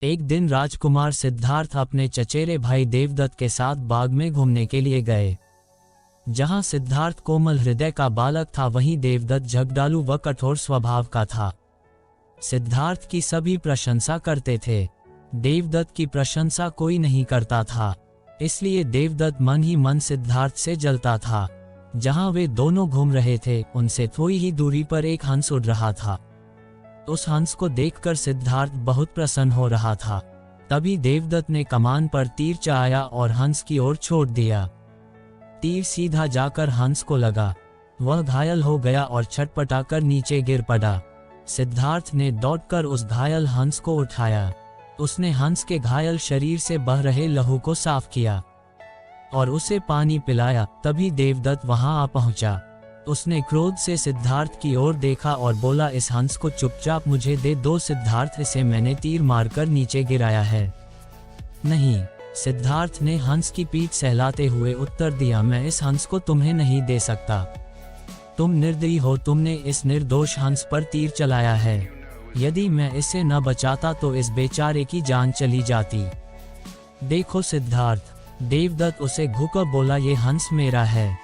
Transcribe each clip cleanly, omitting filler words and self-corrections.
एक दिन राजकुमार सिद्धार्थ अपने चचेरे भाई देवदत्त के साथ बाग में घूमने के लिए गए। जहां सिद्धार्थ कोमल हृदय का बालक था, वहीं देवदत्त झगड़ालू व कठोर स्वभाव का था। सिद्धार्थ की सभी प्रशंसा करते थे, देवदत्त की प्रशंसा कोई नहीं करता था, इसलिए देवदत्त मन ही मन सिद्धार्थ से जलता था। जहां वे दोनों घूम रहे थे, उनसे थोड़ी ही दूरी पर एक हंस उड़ रहा था। उस हंस को देखकर सिद्धार्थ बहुत प्रसन्न हो रहा था। तभी देवदत्त ने कमान पर तीर चलाया और हंस की ओर छोड़ दिया। तीर सीधा जाकर हंस को लगा, वह घायल हो गया और छटपटाकर नीचे गिर पड़ा। सिद्धार्थ ने दौड़कर उस घायल हंस को उठाया। उसने हंस के घायल शरीर से बह रहे लहू को साफ किया और उसे पानी पिलाया। तभी देवदत्त वहां आ पहुंचा। उसने क्रोध से सिद्धार्थ की ओर देखा और बोला, इस हंस को चुपचाप मुझे दे दो सिद्धार्थ, इसे मैंने तीर मारकर नीचे गिराया है। नहीं, सिद्धार्थ ने हंस की पीठ सहलाते हुए उत्तर दिया, मैं इस हंस को तुम्हें नहीं दे सकता। तुम निर्दयी हो, तुमने इस निर्दोष हंस पर तीर चलाया है। यदि मैं इसे न बचाता तो इस बेचारे की जान चली जाती। देखो सिद्धार्थ, देवदत्त उसे घुकर बोला, ये हंस मेरा है,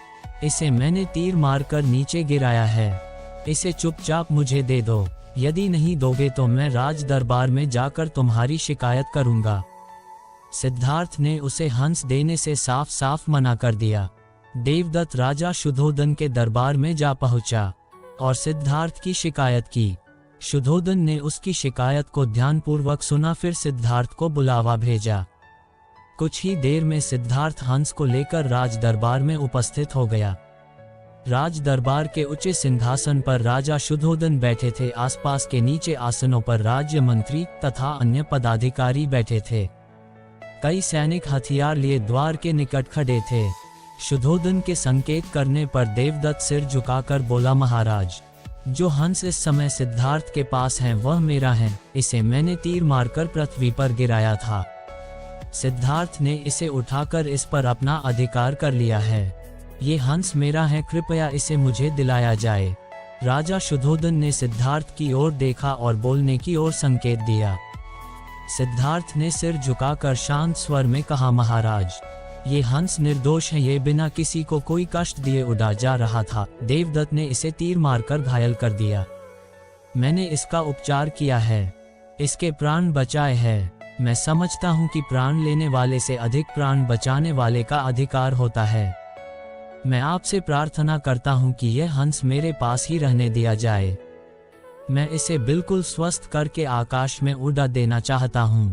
इसे मैंने तीर मारकर नीचे गिराया है, इसे चुपचाप मुझे दे दो। यदि नहीं दोगे तो मैं राज दरबार में जाकर तुम्हारी शिकायत करूंगा। सिद्धार्थ ने उसे हंस देने से साफ साफ मना कर दिया। देवदत्त राजा शुद्धोधन के दरबार में जा पहुंचा और सिद्धार्थ की शिकायत की। शुद्धोधन ने उसकी शिकायत को ध्यानपूर्वक सुना, फिर सिद्धार्थ को बुलावा भेजा। कुछ ही देर में सिद्धार्थ हंस को लेकर राज दरबार में उपस्थित हो गया। राज दरबार के ऊंचे सिंहासन पर राजा शुद्धोधन बैठे थे। आसपास के नीचे आसनों पर राज्य मंत्री तथा अन्य पदाधिकारी बैठे थे। कई सैनिक हथियार लिए द्वार के निकट खड़े थे। शुद्धोधन के संकेत करने पर देवदत्त सिर झुकाकर बोला, महाराज, जो हंस इस समय सिद्धार्थ के पास है वह मेरा है, इसे मैंने तीर मारकर पृथ्वी पर गिराया था। सिद्धार्थ ने इसे उठाकर इस पर अपना अधिकार कर लिया है। ये हंस मेरा है, कृपया इसे मुझे दिलाया जाए। राजा शुद्धोधन ने सिद्धार्थ की ओर देखा और बोलने की ओर संकेत दिया। सिद्धार्थ ने सिर झुकाकर शांत स्वर में कहा, महाराज, ये हंस निर्दोष है, ये बिना किसी को कोई कष्ट दिए उड़ा जा रहा था। देवदत्त ने इसे तीर मारकर घायल कर दिया। मैंने इसका उपचार किया है, इसके प्राण बचाए हैं। मैं समझता हूं कि प्राण लेने वाले से अधिक प्राण बचाने वाले का अधिकार होता है। मैं आपसे प्रार्थना करता हूं कि यह हंस मेरे पास ही रहने दिया जाए। मैं इसे बिल्कुल स्वस्थ करके आकाश में उड़ा देना चाहता हूं।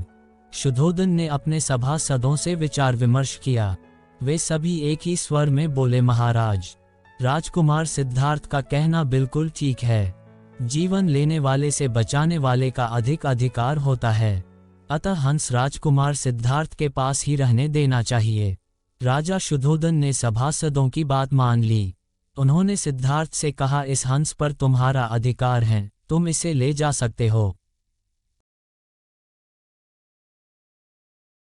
शुद्धोधन ने अपने सभासदों से विचार विमर्श किया। वे सभी एक ही स्वर में बोले, महाराज, राजकुमार सिद्धार्थ का कहना बिल्कुल ठीक है। जीवन लेने वाले से बचाने वाले का अधिक अधिकार होता है, अतः हंस राजकुमार सिद्धार्थ के पास ही रहने देना चाहिए। राजा शुद्धोधन ने सभासदों की बात मान ली। उन्होंने सिद्धार्थ से कहा, इस हंस पर तुम्हारा अधिकार है, तुम इसे ले जा सकते हो।